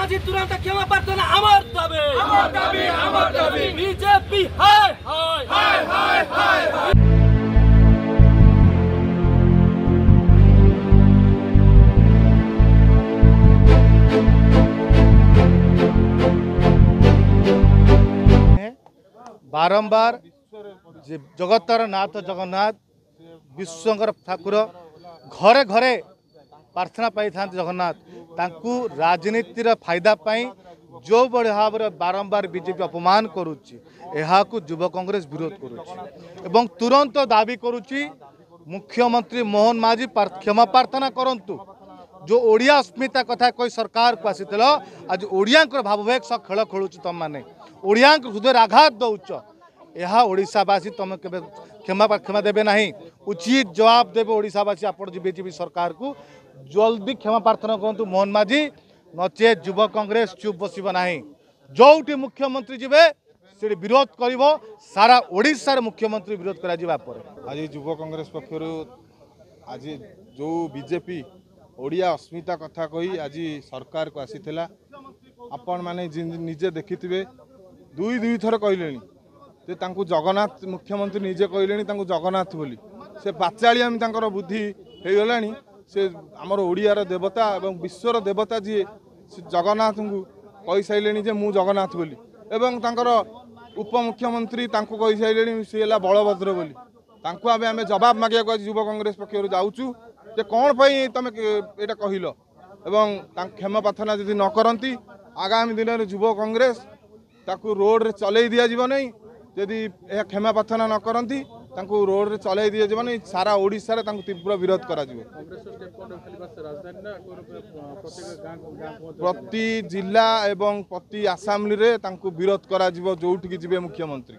माझी तुरंत क्षमा प्रार्थना अमर दाबी बीजेपी हाय हाय हाय हाय हाय। बारंबार जगतर नाथ जगन्नाथ विश्वकर ठाकुर घरे घरे प्रार्थना पाई था जगन्नाथ तांकू राजनीतिर फायदा पाई जो बड़े भाव बारंबार बीजेपी अपमान करुच्ची एहाकू युव कांग्रेस विरोध करुच्ची एवं तुरंत दाबी करुच्ची मुख्यमंत्री मोहन माझी क्षमा प्रार्थना करंतु। जो ओडिया अस्मिता कथा कोई सरकार को आसीथिल आज ओडिया भाववेग सह खेल खेलुच तुम मैंने ओडिया हृदय आघात दौच यह ओडिशावासी तुम के क्षमा देवे ना उचित जवाब देवे ओडिशावासी आप बीजेपी सरकार को जल्दी क्षमा प्रार्थना करूँ मोहन माझी नचे युव कांग्रेस चुप बसना जोटी मुख्यमंत्री जीवे से विरोध कर सारा ओडिशार मुख्यमंत्री विरोध कर आज युव कांग्रेस पक्षर आज जो बीजेपी ओडिया अस्मिता कथा कही आज सरकार को आसीथिला आपण माने निजे देखिथिबे दुई थर कहले जगन्नाथ मुख्यमंत्री निजे कहले जगन्नाथ बोली से पाचाली बुद्धि हो गलानी से आमर ओडियार देवता एवं विश्वर देवता जी जगन्नाथ को कही सारे जे मु जगन्नाथ बोली एवं तांकर उपमुख्यमंत्री कही सारे सी है बलभद्र बोली तांको आमे जवाब मागिया आज युव कांग्रेस पक्षर जाऊँ जे कौन पाई तुम ये कहल एवं क्षमा प्रार्थना यदि न करती आगामी दिन में युव कांग्रेस ताकू रोड रे चलई दिया जीव नहीं यदि यह क्षमा प्रार्थना न करती रोड रे चलई दिया जीव नहीं सारा ओडिशा रे तीव्र विरोध करा प्रति जिला एवं प्रति आसाम रे विरोध करा जोठिक जीवे मुख्यमंत्री।